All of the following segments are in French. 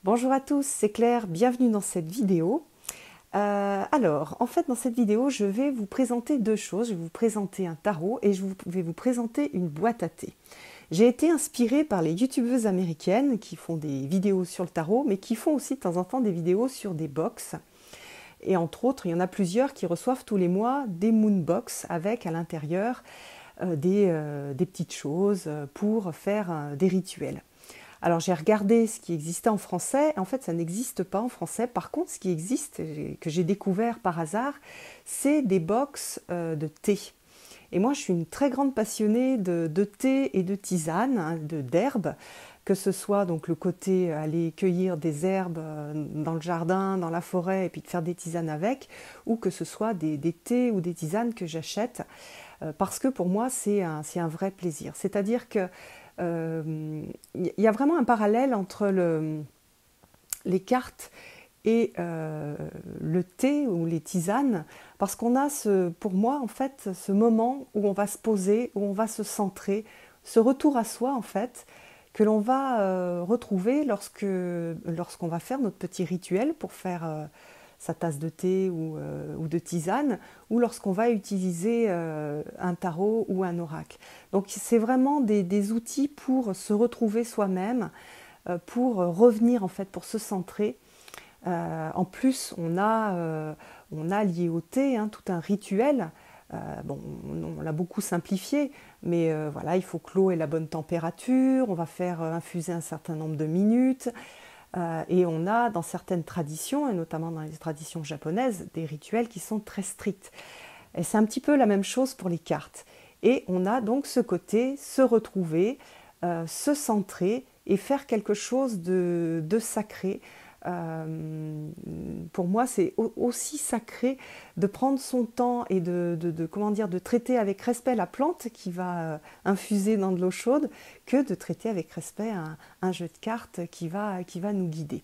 Bonjour à tous, c'est Claire, bienvenue dans cette vidéo. En fait, dans cette vidéo, je vais vous présenter deux choses. Je vais vous présenter un tarot et vais vous présenter une boîte à thé. J'ai été inspirée par les youtubeuses américaines qui font des vidéos sur le tarot, mais qui font aussi de temps en temps des vidéos sur des box. Et entre autres, il y en a plusieurs qui reçoivent tous les mois des moonbox avec à l'intérieur des petites choses pour faire des rituels. Alors j'ai regardé ce qui existait en français, en fait ça n'existe pas en français. Par contre, ce qui existe, que j'ai découvert par hasard, c'est des box de thé. Et moi je suis une très grande passionnée de thé et de tisane, hein, d'herbes, que ce soit donc le côté aller cueillir des herbes dans le jardin, dans la forêt, et puis de faire des tisanes avec, ou que ce soit des thés ou des tisanes que j'achète, parce que pour moi c'est un vrai plaisir. C'est-à-dire que y a vraiment un parallèle entre les cartes et le thé ou les tisanes, parce qu'on a pour moi en fait ce moment où on va se poser, où on va se centrer, ce retour à soi en fait, que l'on va retrouver lorsqu'on va faire notre petit rituel pour faire sa tasse de thé ou de tisane, ou lorsqu'on va utiliser un tarot ou un oracle. Donc c'est vraiment des outils pour se retrouver soi-même, pour revenir en fait, pour se centrer. En plus, on a lié au thé tout un rituel. Bon, on l'a beaucoup simplifié, mais voilà, il faut que l'eau ait la bonne température, on va faire infuser un certain nombre de minutes. Et on a dans certaines traditions, et notamment dans les traditions japonaises, des rituels qui sont très stricts. Et c'est un petit peu la même chose pour les cartes. Et on a donc ce côté, se retrouver, se centrer et faire quelque chose de sacré. Pour moi, c'est aussi sacré de prendre son temps et de traiter avec respect la plante qui va infuser dans de l'eau chaude, que de traiter avec respect un jeu de cartes qui va nous guider.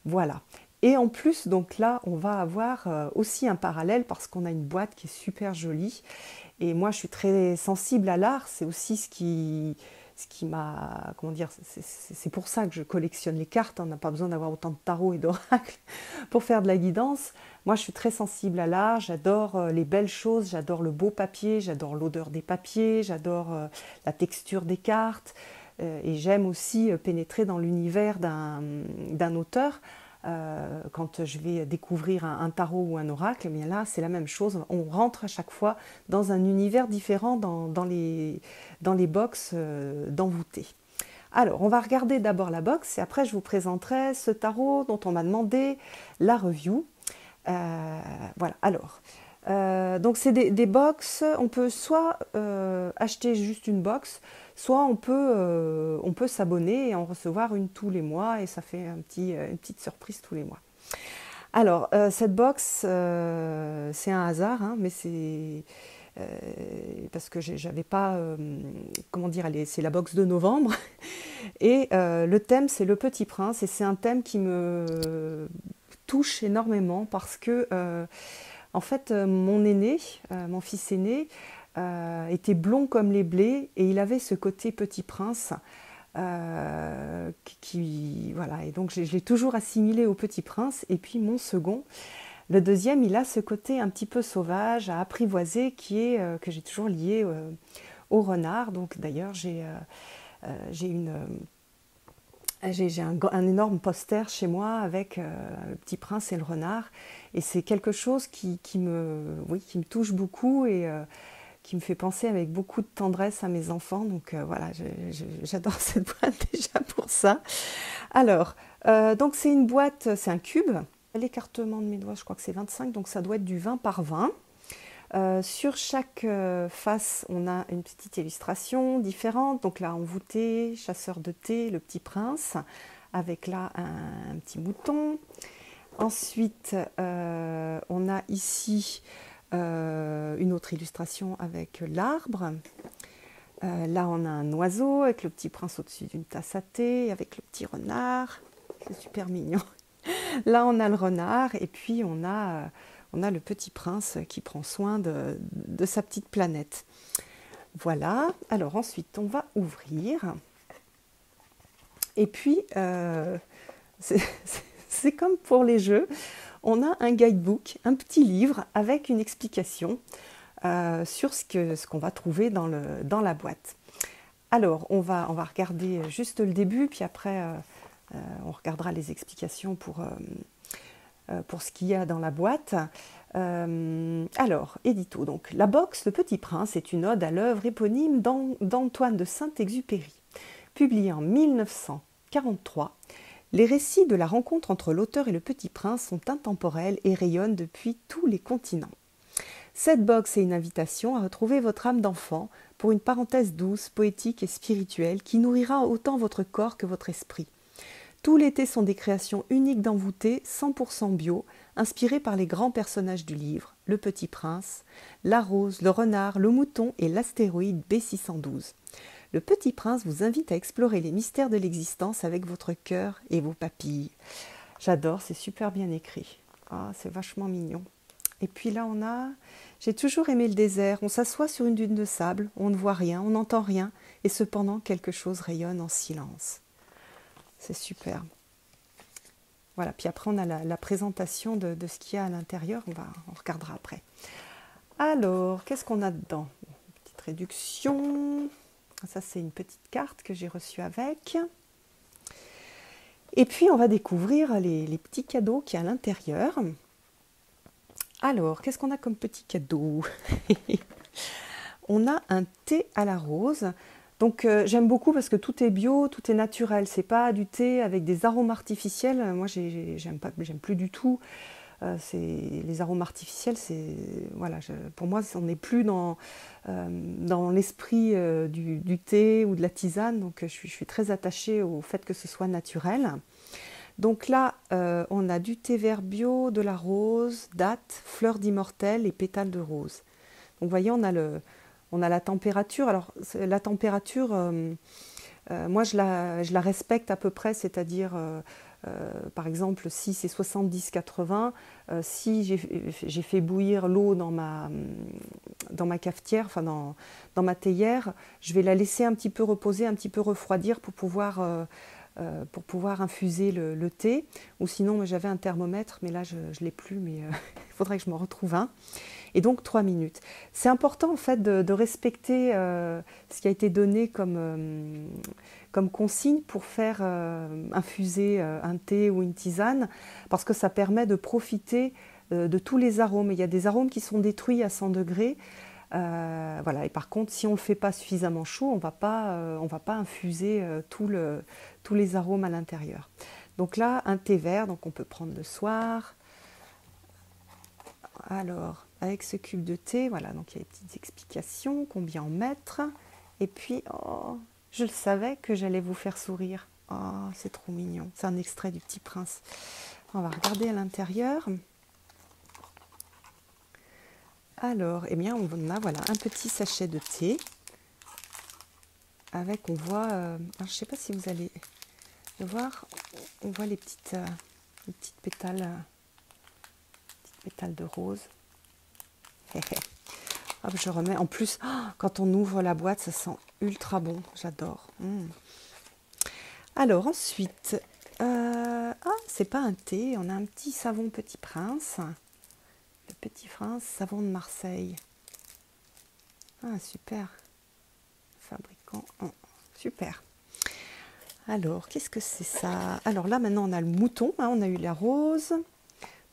Voilà. Et en plus, donc là, on va avoir aussi un parallèle parce qu'on a une boîte qui est super jolie. Et moi, je suis très sensible à l'art. C'est aussi ce qui m'a, comment dire, c'est pour ça que je collectionne les cartes. On n'a pas besoin d'avoir autant de tarots et d'oracles pour faire de la guidance. Moi, je suis très sensible à l'art. J'adore les belles choses. J'adore le beau papier. J'adore l'odeur des papiers. J'adore la texture des cartes. Et j'aime aussi pénétrer dans l'univers d'un auteur. Quand je vais découvrir un tarot ou un oracle, eh bien là c'est la même chose, on rentre à chaque fois dans un univers différent dans les box d'envoûtés. Alors on va regarder d'abord la box et après je vous présenterai ce tarot dont on m'a demandé la review. Voilà, alors donc c'est des box, on peut soit acheter juste une box, soit on peut s'abonner et en recevoir une tous les mois et ça fait une petite surprise tous les mois. Alors cette box, c'est un hasard, mais c'est parce que j'avais pas, comment dire, c'est la box de novembre et le thème c'est le Petit Prince et c'est un thème qui me touche énormément parce que en fait, mon aîné, mon fils aîné, était blond comme les blés et il avait ce côté Petit Prince voilà. Et donc je l'ai toujours assimilé au Petit Prince. Et puis mon second, le deuxième, il a ce côté un petit peu sauvage, à apprivoiser, que j'ai toujours lié au renard. Donc d'ailleurs, j'ai un énorme poster chez moi avec le Petit Prince et le renard. Et c'est quelque chose qui me touche beaucoup et qui me fait penser avec beaucoup de tendresse à mes enfants. Donc voilà, j'adore cette boîte déjà pour ça. Alors, donc c'est une boîte, c'est un cube. L'écartement de mes doigts, je crois que c'est 25, donc ça doit être du 20 par 20. Sur chaque face, on a une petite illustration différente. Donc là, envoûté, chasseur de thé, le Petit Prince, avec là un petit mouton. Ensuite, on a ici une autre illustration avec l'arbre. Là, on a un oiseau avec le Petit Prince au-dessus d'une tasse à thé, avec le petit renard. C'est super mignon. Là, on a le renard et puis on a le Petit Prince qui prend soin de sa petite planète. Voilà. Alors ensuite, on va ouvrir. Et puis, C'est comme pour les jeux. On a un guidebook, un petit livre avec une explication sur ce qu'on va trouver dans la boîte. Alors, on va regarder juste le début, puis après, on regardera les explications pour ce qu'il y a dans la boîte. Alors, édito. Donc, La Boxe, Le Petit Prince est une ode à l'œuvre éponyme d'Antoine de Saint-Exupéry. Publiée en 1943, les récits de la rencontre entre l'auteur et le Petit Prince sont intemporels et rayonnent depuis tous les continents. Cette box est une invitation à retrouver votre âme d'enfant pour une parenthèse douce, poétique et spirituelle qui nourrira autant votre corps que votre esprit. Tout l'été sont des créations uniques d'envoûtés, 100% bio, inspirées par les grands personnages du livre, le Petit Prince, la rose, le renard, le mouton et l'astéroïde B612. Le Petit Prince vous invite à explorer les mystères de l'existence avec votre cœur et vos papilles. J'adore, c'est super bien écrit. Ah, c'est vachement mignon. Et puis là, on a... J'ai toujours aimé le désert. On s'assoit sur une dune de sable, on ne voit rien, on n'entend rien, et cependant quelque chose rayonne en silence. C'est super. Voilà, puis après on a la présentation de ce qu'il y a à l'intérieur, on regardera après. Alors, qu'est-ce qu'on a dedans? Une petite réduction. Ça, c'est une petite carte que j'ai reçue avec. Et puis, on va découvrir les petits cadeaux qu'il y a à l'intérieur. Alors, qu'est-ce qu'on a comme petit cadeau? On a un thé à la rose. Donc, j'aime beaucoup parce que tout est bio, tout est naturel. C'est pas du thé avec des arômes artificiels. Moi, j'aime plus du tout. Les arômes artificiels, voilà, pour moi, on n'est plus dans l'esprit du thé ou de la tisane. Donc, je suis très attachée au fait que ce soit naturel. Donc là, on a du thé vert bio, de la rose, dattes, fleurs d'immortel et pétales de rose. Donc, vous voyez, on a la température. Alors, la température, moi, je la respecte à peu près, c'est-à-dire... par exemple, si c'est 70-80, si j'ai fait bouillir l'eau dans ma cafetière, enfin dans ma théière, je vais la laisser un petit peu reposer, un petit peu refroidir pour pouvoir infuser le thé. Ou sinon, j'avais un thermomètre, mais là, je ne l'ai plus, mais il faudrait que je m'en retrouve un. Et donc 3 minutes. C'est important en fait de respecter ce qui a été donné comme consigne pour faire infuser un thé ou une tisane, parce que ça permet de profiter de tous les arômes. Il y a des arômes qui sont détruits à 100 degrés. Voilà. Et par contre, si on ne le fait pas suffisamment chaud, on ne va pas infuser tous les arômes à l'intérieur. Donc là, un thé vert, donc on peut prendre le soir. Alors, avec ce cube de thé, voilà, donc il y a des petites explications, combien en mettre. Et puis, oh, je le savais que j'allais vous faire sourire. Oh, c'est trop mignon. C'est un extrait du Petit Prince. On va regarder à l'intérieur. Alors, eh bien, on a voilà, un petit sachet de thé. Avec, on voit, alors, je ne sais pas si vous allez le voir, on voit les petites pétales de rose. Hop, je remets. En plus, quand on ouvre la boîte, ça sent ultra bon. J'adore. Alors ensuite, c'est pas un thé. On a un petit savon Petit Prince. Le Petit Prince, savon de Marseille. Ah, super. Fabricant. Oh, super. Alors, qu'est-ce que c'est ça? Alors là, maintenant, on a le mouton. On a eu la rose.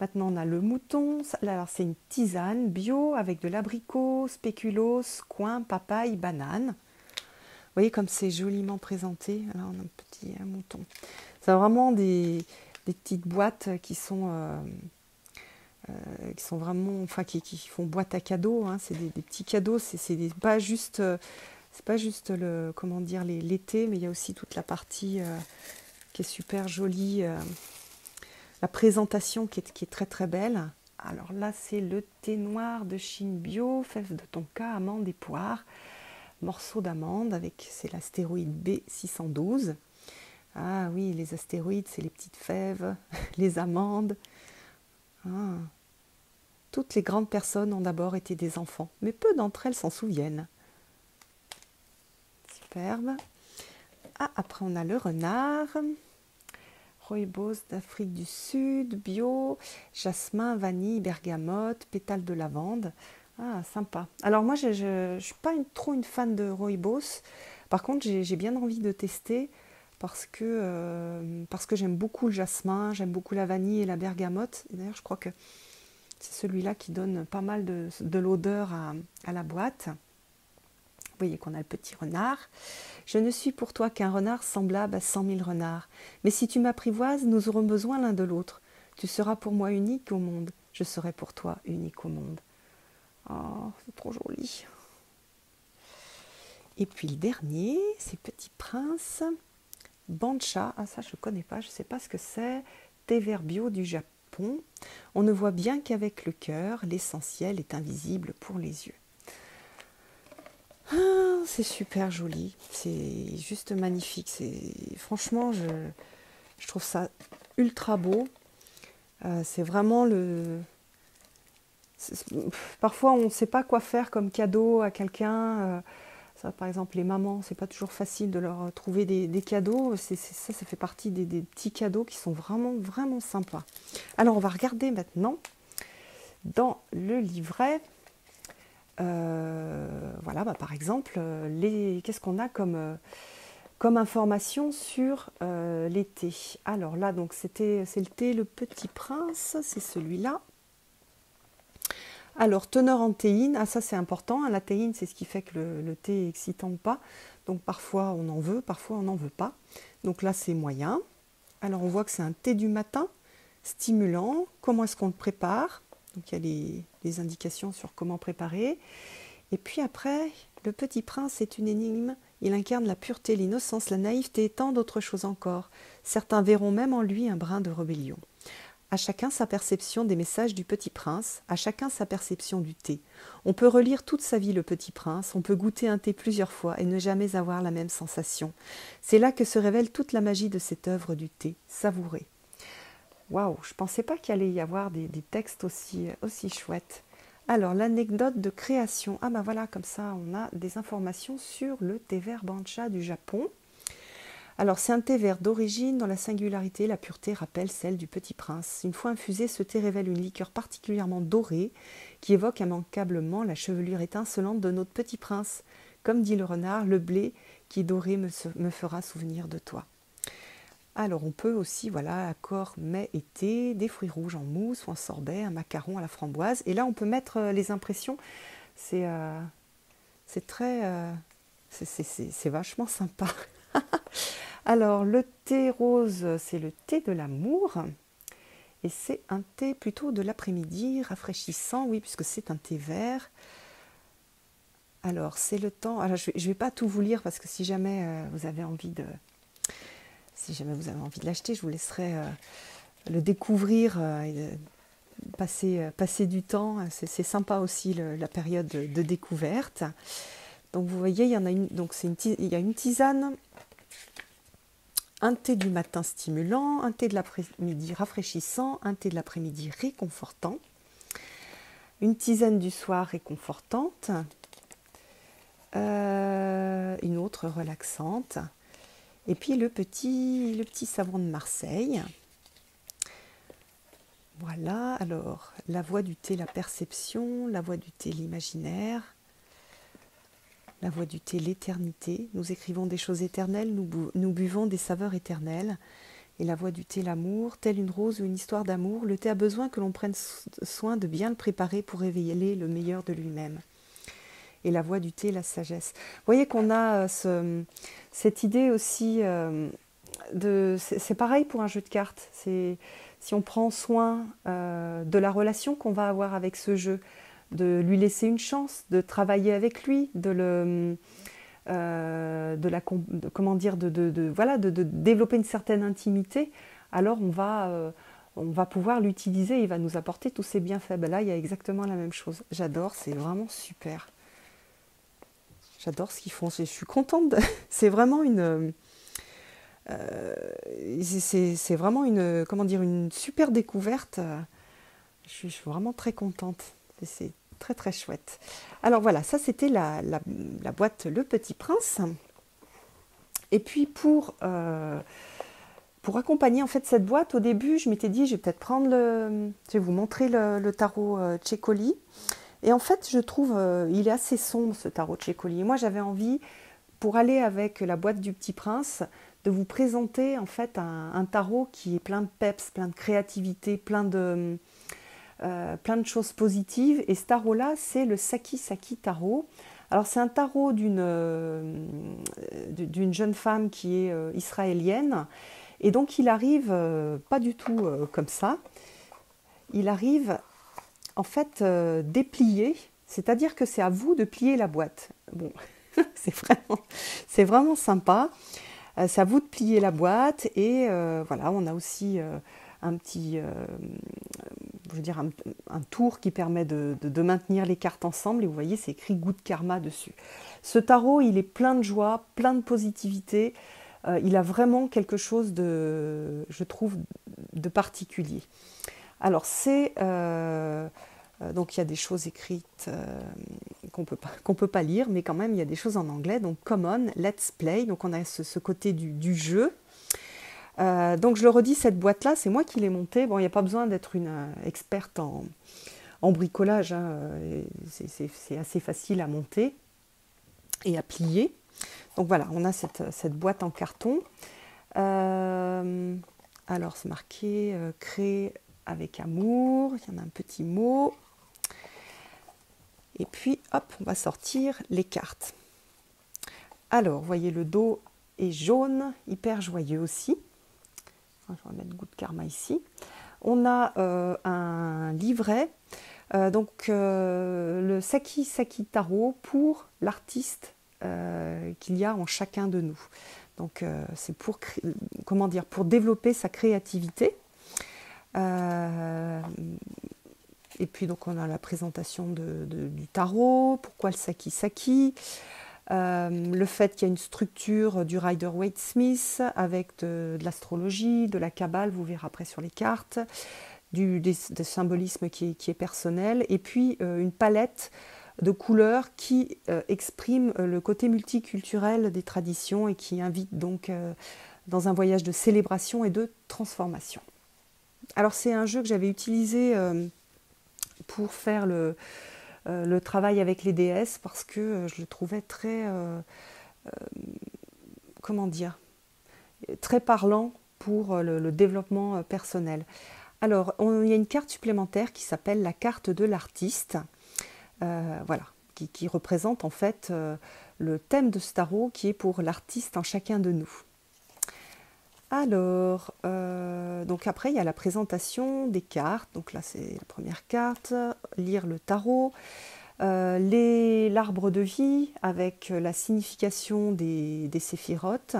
Maintenant, on a le mouton. Alors, c'est une tisane bio avec de l'abricot, spéculoos, coin, papaye, banane. Vous voyez comme c'est joliment présenté. Là, on a un petit mouton. C'est vraiment des petites boîtes qui sont vraiment, enfin, qui font boîte à cadeaux. C'est des petits cadeaux. C'est pas juste le, comment dire, l'été, mais il y a aussi toute la partie qui est super jolie. La présentation qui est très très belle. Alors là, c'est le thé noir de Chine bio, fèves de tonka, amandes et poires, morceaux d'amande c'est l'astéroïde B612. Ah oui, les astéroïdes, c'est les petites fèves, les amandes. Toutes les grandes personnes ont d'abord été des enfants, mais peu d'entre elles s'en souviennent. Superbe. Après on a le renard. Rooibos d'Afrique du Sud, bio, jasmin, vanille, bergamote, pétales de lavande. Ah, sympa. Alors moi, je ne suis pas trop une fan de Rooibos. Par contre, j'ai bien envie de tester parce que j'aime beaucoup le jasmin, j'aime beaucoup la vanille et la bergamote. Et d'ailleurs, je crois que c'est celui-là qui donne pas mal de l'odeur à la boîte. Vous voyez qu'on a le petit renard. Je ne suis pour toi qu'un renard semblable à 100 000 renards. Mais si tu m'apprivoises, nous aurons besoin l'un de l'autre. Tu seras pour moi unique au monde. Je serai pour toi unique au monde. Oh, c'est trop joli. Et puis le dernier, c'est Petit Prince. Bancha. Ah ça, je ne connais pas, je ne sais pas ce que c'est. Thé vert bio du Japon. On ne voit bien qu'avec le cœur, l'essentiel est invisible pour les yeux. Ah, c'est super joli, c'est juste magnifique. Franchement, je trouve ça ultra beau. C'est vraiment parfois, on ne sait pas quoi faire comme cadeau à quelqu'un. Ça, par exemple, les mamans, c'est pas toujours facile de leur trouver des cadeaux. Ça fait partie des petits cadeaux qui sont vraiment, vraiment sympas. Alors, on va regarder maintenant dans le livret. Voilà, par exemple, qu'est-ce qu'on a comme information sur les thés. Alors là, donc c'est le thé Le Petit Prince, c'est celui-là. Alors, teneur en théine, ah ça c'est important, hein, la théine c'est ce qui fait que le thé est excitant ou pas. Donc parfois on en veut, parfois on n'en veut pas. Donc là c'est moyen. Alors on voit que c'est un thé du matin, stimulant. Comment est-ce qu'on le prépare? Donc il y a les indications sur comment préparer. Et puis après, le Petit Prince est une énigme. Il incarne la pureté, l'innocence, la naïveté et tant d'autres choses encore. Certains verront même en lui un brin de rébellion. À chacun sa perception des messages du Petit Prince, à chacun sa perception du thé. On peut relire toute sa vie Le Petit Prince, on peut goûter un thé plusieurs fois et ne jamais avoir la même sensation. C'est là que se révèle toute la magie de cette œuvre du thé, savourée. Waouh, je ne pensais pas qu'il allait y avoir des textes aussi chouettes. Alors, l'anecdote de création. Ah ben voilà, comme ça, on a des informations sur le thé vert Bancha du Japon. Alors, c'est un thé vert d'origine dont la singularité, la pureté rappelle celle du Petit Prince. Une fois infusé, ce thé révèle une liqueur particulièrement dorée qui évoque immanquablement la chevelure étincelante de notre Petit Prince. Comme dit le renard, le blé qui est doré me fera souvenir de toi. Alors on peut aussi, voilà, accord mai-été, des fruits rouges en mousse ou en sorbet, un macaron à la framboise. Et là on peut mettre les impressions, c'est vachement sympa. Alors le thé rose, c'est le thé de l'amour. Et c'est un thé plutôt de l'après-midi, rafraîchissant, oui, puisque c'est un thé vert. Alors c'est le temps, alors, je ne vais pas tout vous lire parce que si jamais vous avez envie de l'acheter, je vous laisserai le découvrir et passer du temps. C'est sympa aussi la période de découverte. Donc vous voyez, il y en a une. Donc il y a une tisane, un thé du matin stimulant, un thé de l'après-midi rafraîchissant, un thé de l'après-midi réconfortant, une tisane du soir réconfortante, une autre relaxante. Et puis le petit savon de Marseille. Voilà, alors la voix du thé, la perception, la voix du thé, l'imaginaire, la voix du thé, l'éternité. Nous écrivons des choses éternelles, nous buvons des saveurs éternelles. Et la voix du thé, l'amour, telle une rose ou une histoire d'amour, le thé a besoin que l'on prenne soin de bien le préparer pour révéler le meilleur de lui-même. Et la voix du thé, la sagesse. Vous voyez qu'on a cette idée aussi c'est pareil pour un jeu de cartes. Si on prend soin de la relation qu'on va avoir avec ce jeu, de lui laisser une chance, de travailler avec lui, de développer une certaine intimité, alors on va pouvoir l'utiliser, il va nous apporter tous ses bienfaits. Ben là, il y a exactement la même chose. J'adore, c'est vraiment super. J'adore ce qu'ils font. Je suis contente. C'est vraiment c'est vraiment une super découverte. Je suis vraiment très contente. C'est très très chouette. Alors voilà, ça c'était la boîte Le Petit Prince. Et puis pour Pour accompagner en fait cette boîte, au début, je m'étais dit, je vais peut-être prendre je vais vous montrer le tarot Cecoli. Et en fait, je trouve, il est assez sombre ce tarot Cecoli. Moi, j'avais envie, pour aller avec la boîte du Petit Prince, de vous présenter en fait un tarot qui est plein de peps, plein de créativité, plein de choses positives. Et ce tarot-là, c'est le Saki Saki Tarot. Alors c'est un tarot d'une jeune femme qui est israélienne. Et donc il arrive pas du tout comme ça. Il arrive en fait déplié, c'est-à-dire que c'est à vous de plier la boîte. Bon, c'est vraiment sympa. C'est à vous de plier la boîte et voilà, on a aussi un petit, je veux dire un tour qui permet de maintenir les cartes ensemble. Et vous voyez, c'est écrit Good Karma dessus. Ce tarot, il est plein de joie, plein de positivité. Il a vraiment quelque chose de, je trouve, de particulier. Alors donc il y a des choses écrites qu'on peut pas lire, mais quand même il y a des choses en anglais. Donc common, let's play. Donc on a ce côté du jeu. Donc je le redis, cette boîte-là, c'est moi qui l'ai montée. Bon, il n'y a pas besoin d'être une experte en bricolage. Hein. C'est assez facile à monter et à plier. Donc voilà, on a cette boîte en carton. Alors c'est marqué créer avec amour. Il y en a un petit mot. Et puis hop, on va sortir les cartes. Alors, vous voyez, le dos est jaune, hyper joyeux aussi. Je vais mettre Good Karma ici. On a un livret, le Saki Saki Tarot pour l'artiste qu'il y a en chacun de nous. Donc c'est pour, comment dire, pour développer sa créativité. Et puis donc on a la présentation du tarot, pourquoi le Saki Saki. Le fait qu'il y a une structure du Rider-Waite-Smith avec de l'astrologie, de la Kabbale, vous verrez après sur les cartes, des symbolisme qui est personnel, et puis une palette de couleurs qui exprime le côté multiculturel des traditions et qui invite donc dans un voyage de célébration et de transformation. Alors c'est un jeu que j'avais utilisé pour faire le travail avec les déesses parce que je le trouvais très, comment dire, très parlant pour le développement personnel. Alors, il y a une carte supplémentaire qui s'appelle la carte de l'artiste, voilà, qui représente en fait le thème de ce tarot qui est pour l'artiste en chacun de nous. Alors, donc après, il y a la présentation des cartes. Donc là, c'est la première carte, lire le tarot. L'arbre de vie avec la signification des séphirotes.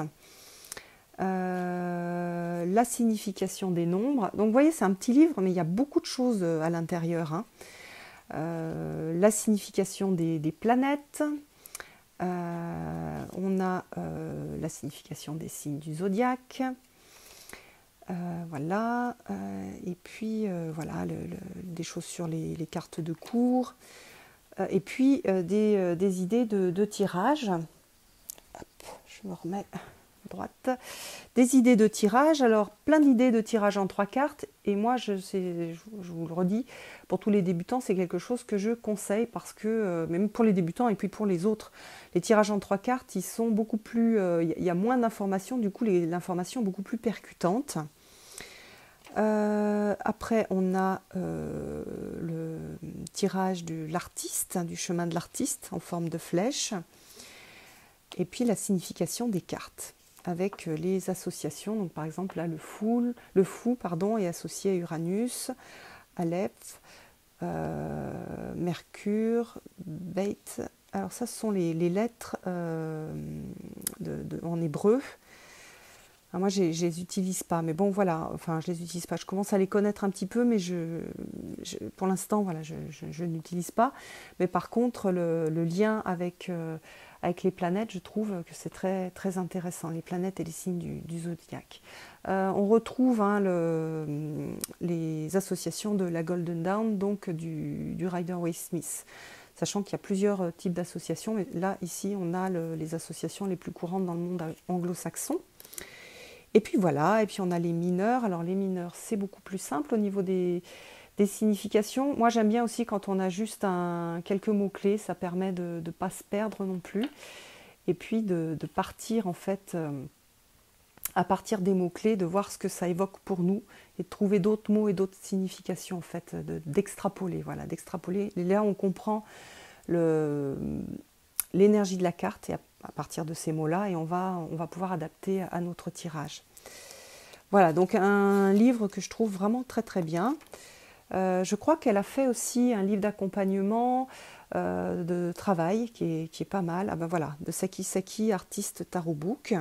La signification des nombres. Donc vous voyez, c'est un petit livre, mais il y a beaucoup de choses à l'intérieur. Hein. La signification des planètes. On a la signification des signes du zodiaque. Voilà. Et puis, voilà, des choses sur les cartes de cours. Et puis, des idées de tirage. Hop, je me remets à droite. Des idées de tirage. Alors, plein d'idées de tirage en 3 cartes. Et moi, je vous le redis, pour tous les débutants, c'est quelque chose que je conseille parce que, même pour les débutants et puis pour les autres, les tirages en 3 cartes, ils sont beaucoup plus... Il y a moins d'informations, du coup, l'information est beaucoup plus percutante. Après, on a le tirage de l'artiste, du chemin de l'artiste en forme de flèche. Et puis la signification des cartes avec les associations. Donc, par exemple, là, le fou est associé à Uranus, Aleph, Mercure, Beit. Alors ça, ce sont les lettres en hébreu. Alors moi, je ne les utilise pas, mais bon, voilà, enfin, je les utilise pas. Je commence à les connaître un petit peu, mais pour l'instant, voilà, je n'utilise pas. Mais par contre, le lien avec les planètes, je trouve que c'est très, très intéressant, les planètes et les signes du zodiaque. On retrouve hein, les associations de la Golden Dawn, donc du Rider-Waite-Smith. Sachant qu'il y a plusieurs types d'associations, mais là, ici, on a les associations les plus courantes dans le monde anglo-saxon. Et puis voilà, et puis on a les mineurs. Alors les mineurs, c'est beaucoup plus simple au niveau des significations. Moi j'aime bien aussi quand on a juste quelques mots-clés, ça permet de ne pas se perdre non plus. Et puis de partir en fait, à partir des mots-clés, de voir ce que ça évoque pour nous et de trouver d'autres mots et d'autres significations en fait, d'extrapoler. Voilà, d'extrapoler. Et là on comprend l'énergie de la carte et à partir de ces mots-là, et on va pouvoir adapter à notre tirage. Voilà, donc un livre que je trouve vraiment très très bien. Je crois qu'elle a fait aussi un livre d'accompagnement, de travail qui est pas mal. Ah ben voilà, de Saki Saki, artiste Tarot Book.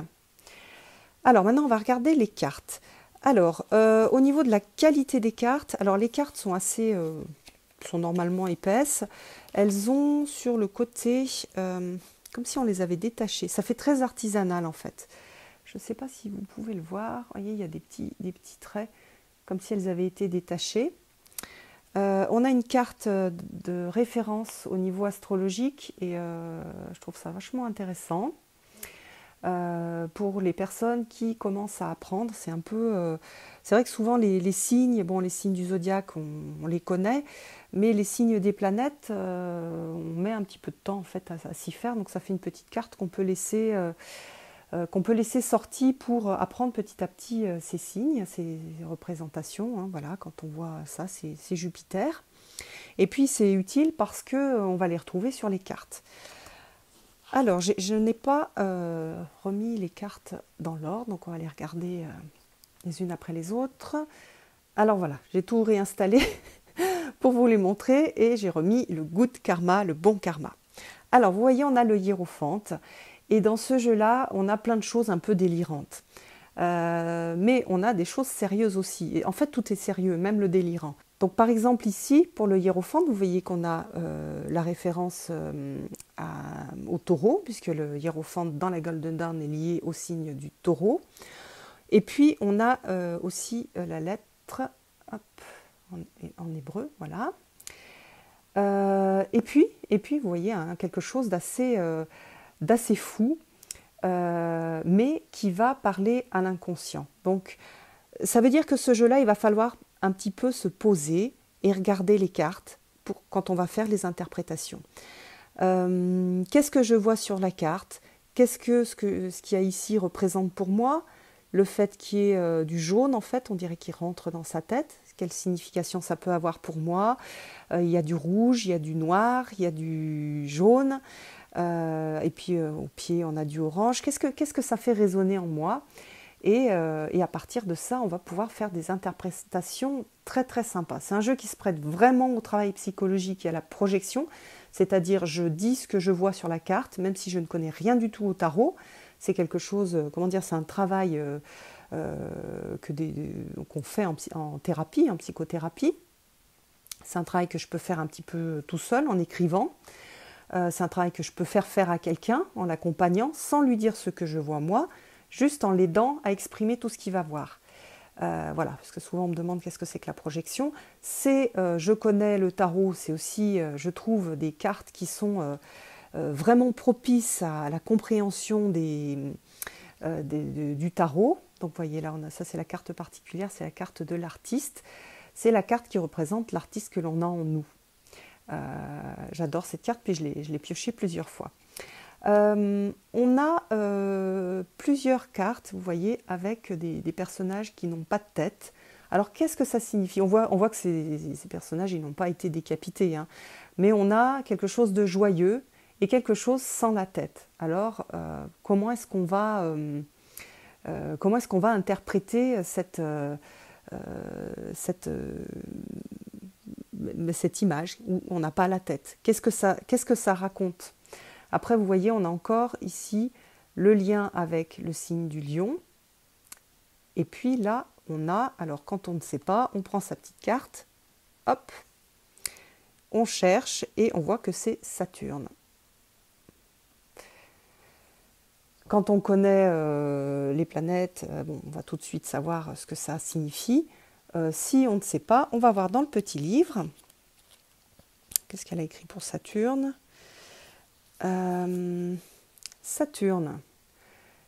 Alors maintenant on va regarder les cartes. Alors au niveau de la qualité des cartes, alors les cartes sont sont normalement épaisses. Elles ont sur le côté, comme si on les avait détachées. Ça fait très artisanal en fait. Je ne sais pas si vous pouvez le voir. Vous voyez, il y a des petits traits, comme si elles avaient été détachées. On a une carte de référence au niveau astrologique et je trouve ça vachement intéressant. Pour les personnes qui commencent à apprendre, c'est un peu... c'est vrai que souvent les signes, bon les signes du zodiaque, on les connaît, mais les signes des planètes, on met un petit peu de temps en fait à s'y faire, donc ça fait une petite carte qu'on peut laisser sortie pour apprendre petit à petit ces signes, ces représentations. Hein, voilà, quand on voit ça, c'est Jupiter. Et puis c'est utile parce qu'on va les retrouver sur les cartes. Alors, je n'ai pas remis les cartes dans l'ordre, donc on va les regarder les unes après les autres. Alors voilà, j'ai tout réinstallé pour vous les montrer et j'ai remis le good karma, le bon karma. Alors, vous voyez, on a le hiérophante et dans ce jeu-là, on a plein de choses un peu délirantes. Mais on a des choses sérieuses aussi. Et en fait, tout est sérieux, même le délirant. Donc par exemple ici, pour le hiérophante, vous voyez qu'on a la référence au taureau, puisque le hiérophante dans la Golden Dawn est lié au signe du taureau. Et puis on a aussi la lettre hop, en hébreu, voilà. Et puis vous voyez hein, quelque chose d'assez fou, mais qui va parler à l'inconscient. Donc ça veut dire que ce jeu-là, il va falloir un petit peu se poser et regarder les cartes quand on va faire les interprétations. Qu'est-ce que je vois sur la carte? Qu'est-ce que ce qu'il y a ici représente pour moi? Le fait qu'il y ait du jaune, en fait, on dirait qu'il rentre dans sa tête. Quelle signification ça peut avoir pour moi? Il y a du rouge, il y a du noir, il y a du jaune. Et puis au pied, on a du orange. Qu'est-ce que ça fait résonner en moi? Et à partir de ça, on va pouvoir faire des interprétations très très sympas. C'est un jeu qui se prête vraiment au travail psychologique et à la projection, c'est-à-dire je dis ce que je vois sur la carte, même si je ne connais rien du tout au tarot. C'est quelque chose, comment dire, c'est un travail qu'on fait en thérapie, en psychothérapie. C'est un travail que je peux faire un petit peu tout seul en écrivant. C'est un travail que je peux faire à quelqu'un en l'accompagnant sans lui dire ce que je vois moi, juste en l'aidant à exprimer tout ce qu'il va voir. Voilà, parce que souvent on me demande qu'est-ce que c'est que la projection. Je connais le tarot, c'est aussi, je trouve, des cartes qui sont vraiment propices à la compréhension du tarot. Donc vous voyez là, ça c'est la carte particulière, c'est la carte de l'artiste. C'est la carte qui représente l'artiste que l'on a en nous. J'adore cette carte, puis je l'ai piochée plusieurs fois. On a plusieurs cartes, vous voyez, avec des personnages qui n'ont pas de tête. Alors qu'est-ce que ça signifie? On voit que ces personnages ils n'ont pas été décapités, hein, mais on a quelque chose de joyeux et quelque chose sans la tête. Alors comment est-ce qu'on va interpréter cette image où on n'a pas la tête? Qu'est-ce que ça raconte? Après, vous voyez, on a encore ici le lien avec le signe du lion. Et puis là, on a, alors quand on ne sait pas, on prend sa petite carte, hop, on cherche et on voit que c'est Saturne. Quand on connaît les planètes, on va tout de suite savoir ce que ça signifie. Si on ne sait pas, on va voir dans le petit livre. Qu'est-ce qu'elle a écrit pour Saturne? Saturne,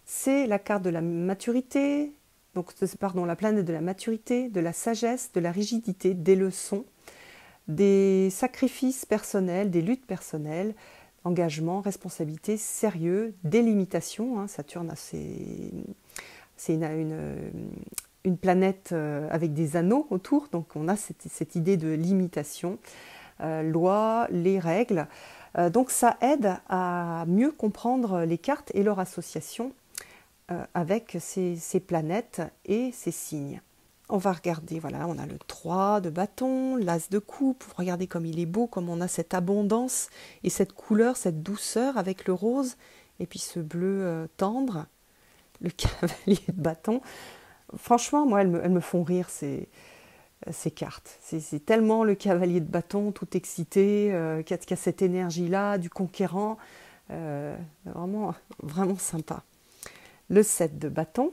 c'est la carte de la maturité, donc pardon, la planète de la maturité, de la sagesse, de la rigidité, des leçons, des sacrifices personnels, des luttes personnelles, engagement, responsabilité, sérieux, des limitations. Hein. Saturne, c'est une planète avec des anneaux autour, donc on a cette idée de limitation, loi, les règles. Donc ça aide à mieux comprendre les cartes et leur association avec ces planètes et ces signes. On va regarder, voilà, on a le 3 de bâton, l'as de coupe, regardez comme il est beau, comme on a cette abondance et cette couleur, cette douceur avec le rose, et puis ce bleu tendre, le cavalier de bâton. Franchement, moi, elles me font rire, ces cartes. C'est tellement le cavalier de bâton, tout excité, qui a cette énergie-là, du conquérant, vraiment, vraiment sympa. Le 7 de bâton,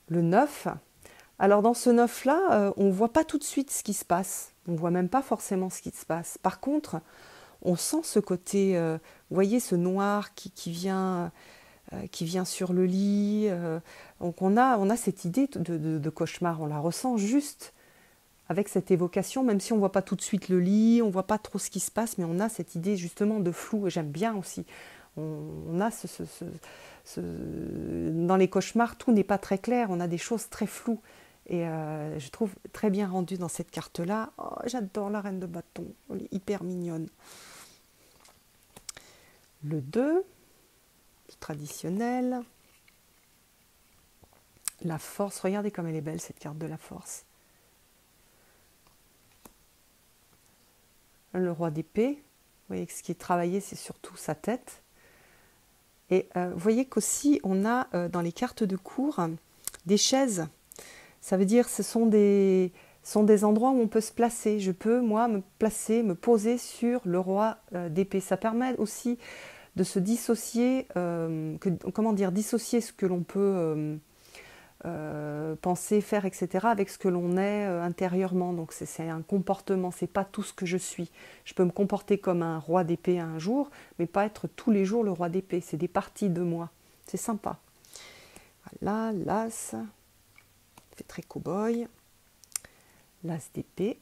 le 9. Alors dans ce 9-là, on ne voit pas tout de suite ce qui se passe. On ne voit même pas forcément ce qui se passe. Par contre, on sent ce côté, vous voyez, ce noir qui vient sur le lit. Donc on a cette idée de cauchemar, on la ressent juste avec cette évocation, même si on ne voit pas tout de suite le lit, on ne voit pas trop ce qui se passe, mais on a cette idée justement de flou, et j'aime bien aussi. On a dans les cauchemars, tout n'est pas très clair, on a des choses très floues. Et je trouve très bien rendu dans cette carte-là. Oh, j'adore la reine de bâton, elle est hyper mignonne. Le 2, traditionnel. La force, regardez comme elle est belle cette carte de la force. Le roi d'épée, vous voyez que ce qui est travaillé, c'est surtout sa tête. Et vous voyez qu'aussi, on a dans les cartes de cour des chaises. Ça veut dire que ce sont des endroits où on peut se placer. Je peux, moi, me placer, me poser sur le roi d'épée. Ça permet aussi de se dissocier, dissocier ce que l'on peut penser, faire, etc. avec ce que l'on est intérieurement. Donc c'est un comportement, c'est pas tout ce que je suis. Je peux me comporter comme un roi d'épée un jour, mais pas être tous les jours le roi d'épée. C'est des parties de moi. C'est sympa. Voilà, l'as, fait très cow-boy. L'as d'épée,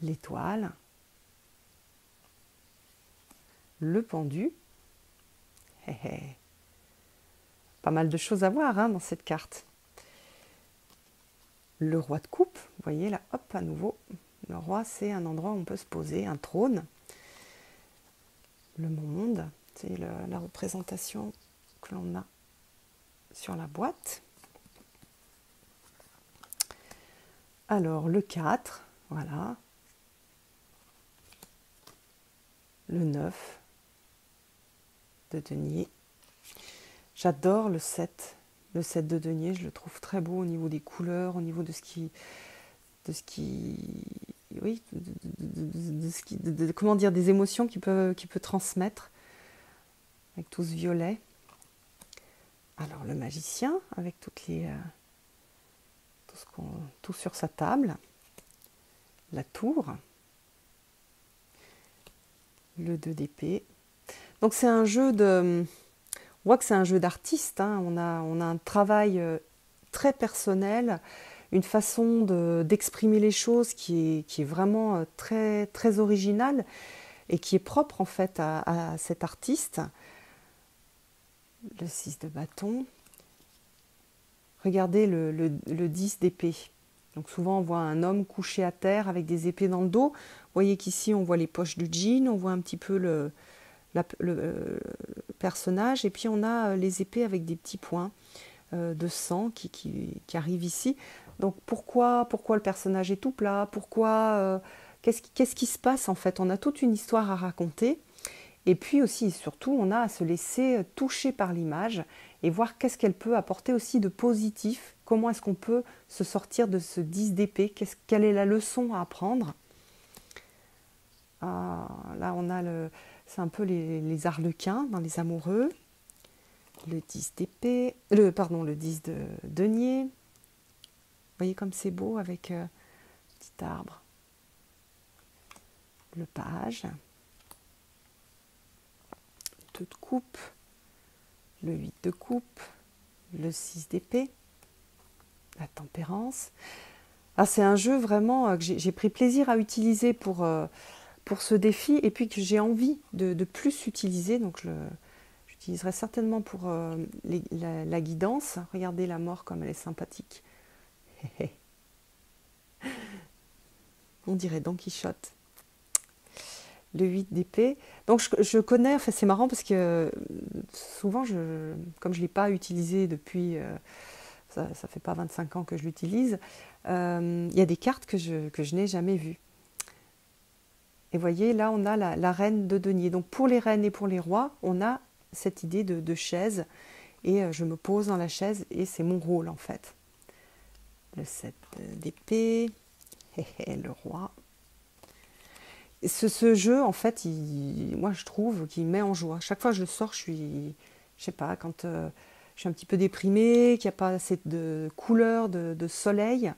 l'étoile, le pendu. Pas mal de choses à voir hein, dans cette carte. Le roi de coupe, vous voyez là, hop, à nouveau. Le roi, c'est un endroit où on peut se poser, un trône. Le monde, c'est la représentation que l'on a sur la boîte. Alors, le 4, voilà. Le 9 de denier. J'adore le 7 de denier, je le trouve très beau au niveau des couleurs, au niveau de comment dire, des émotions qu'il peut transmettre, avec tout ce violet. Alors le magicien, avec tout sur sa table, la tour, le 2 d'épée. Donc c'est un jeu on voit que c'est un jeu d'artiste, hein. On a un travail très personnel, une façon d'exprimer les choses qui est vraiment très, très originale et qui est propre en fait à cet artiste. Le 6 de bâton. Regardez le 10 d'épée. Donc souvent on voit un homme couché à terre avec des épées dans le dos. Vous voyez qu'ici on voit les poches du jean, on voit un petit peu le personnage, et puis on a les épées avec des petits points de sang qui arrivent ici. Donc pourquoi le personnage est tout plat, qu'est-ce qui se passe en fait? On a toute une histoire à raconter, et puis aussi et surtout on a à se laisser toucher par l'image et voir qu'est-ce qu'elle peut apporter aussi de positif, comment est-ce qu'on peut se sortir de ce 10 d'épée, quelle est la leçon à apprendre. Là on a c'est un peu les arlequins dans les amoureux. Le 10 d'épée, le 10 de denier. Vous voyez comme c'est beau avec petit arbre. Le page. 2 de coupe. Le 8 de coupe. le 6 d'épée, la tempérance. Ah, c'est un jeu vraiment que j'ai pris plaisir à utiliser pour ce défi et puis que j'ai envie de plus utiliser. Donc j'utiliserai certainement pour la guidance. Regardez la mort comme elle est sympathique. On dirait Don Quichotte. Le 8 d'épée. Donc je connais, enfin c'est marrant parce que souvent, comme je ne l'ai pas utilisé depuis, ça ne fait pas 25 ans que je l'utilise, il y a des cartes que je n'ai jamais vues. Et vous voyez, là on a la reine de denier. Donc pour les reines et pour les rois, on a cette idée de chaise. Et je me pose dans la chaise et c'est mon rôle en fait. Le 7 d'épée, le roi. Ce jeu, en fait, moi je trouve qu'il met en joie. Chaque fois que je le sors, je sais pas, quand je suis un petit peu déprimée, qu'il n'y a pas assez de couleurs, de soleil,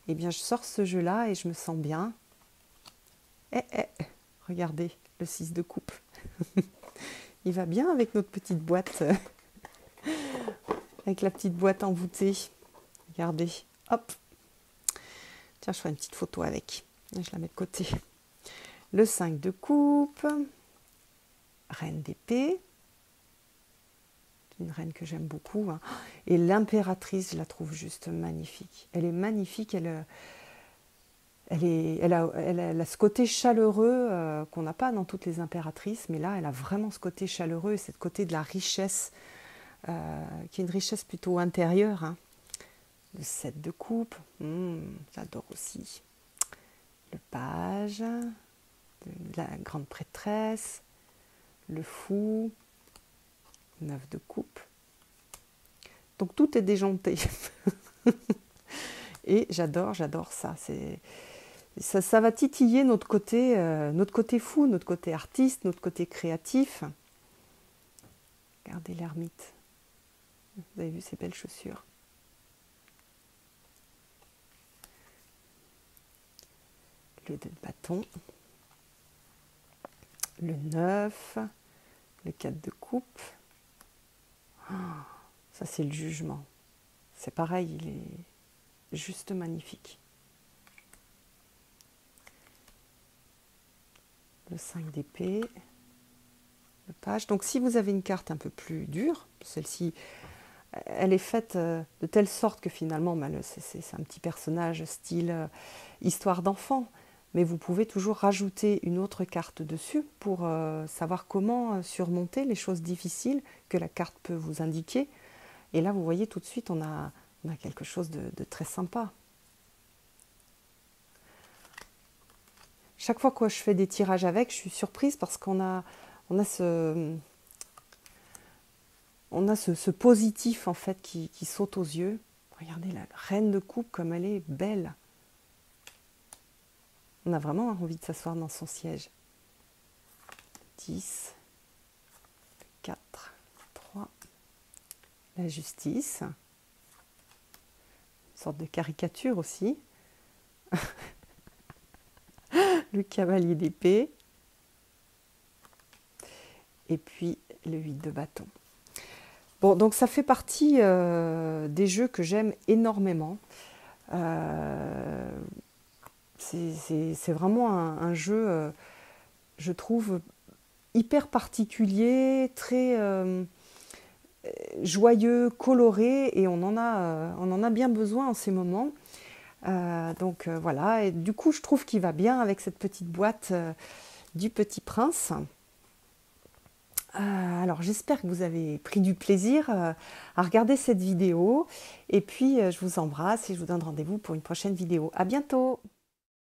eh bien je sors ce jeu-là et je me sens bien. Regardez, le 6 de coupe. Il va bien avec notre petite boîte, avec la petite boîte envoûtée. Regardez, hop. Tiens, je ferai une petite photo avec. Je la mets de côté. Le 5 de coupe, reine d'épée, une reine que j'aime beaucoup, hein. Et l'impératrice, je la trouve juste magnifique. Elle est magnifique, elle a ce côté chaleureux qu'on n'a pas dans toutes les impératrices, mais là, elle a vraiment ce côté chaleureux et ce côté de la richesse, qui est une richesse plutôt intérieure, hein. Le 7 de coupe, j'adore aussi. Le page, la grande prêtresse, le fou, 9 de coupe. Donc tout est déjanté. Et j'adore ça. Ça va titiller notre côté fou, notre côté artiste, notre côté créatif. Regardez l'ermite. Vous avez vu ces belles chaussures. Le 2 de bâton. Le 9, le 4 de coupe. Oh, ça, c'est le jugement. C'est pareil, il est juste magnifique. Le 5 d'épée, le page. Donc, si vous avez une carte un peu plus dure, celle-ci, elle est faite de telle sorte que finalement, c'est un petit personnage style histoire d'enfant. Mais vous pouvez toujours rajouter une autre carte dessus pour savoir comment surmonter les choses difficiles que la carte peut vous indiquer. Et là, vous voyez tout de suite, on a quelque chose de très sympa. Chaque fois que je fais des tirages avec, je suis surprise parce qu'on a ce positif en fait qui saute aux yeux. Regardez la reine de coupe comme elle est belle. On a vraiment envie de s'asseoir dans son siège. 10, 4, 3, la justice. Une sorte de caricature aussi. Le cavalier d'épée. Et puis le 8 de bâton. Bon, donc ça fait partie des jeux que j'aime énormément. C'est vraiment un jeu, je trouve, hyper particulier, très joyeux, coloré, et on en a bien besoin en ces moments. Donc voilà, et du coup je trouve qu'il va bien avec cette petite boîte du Petit Prince. Alors j'espère que vous avez pris du plaisir à regarder cette vidéo, et puis je vous embrasse et je vous donne rendez-vous pour une prochaine vidéo. À bientôt!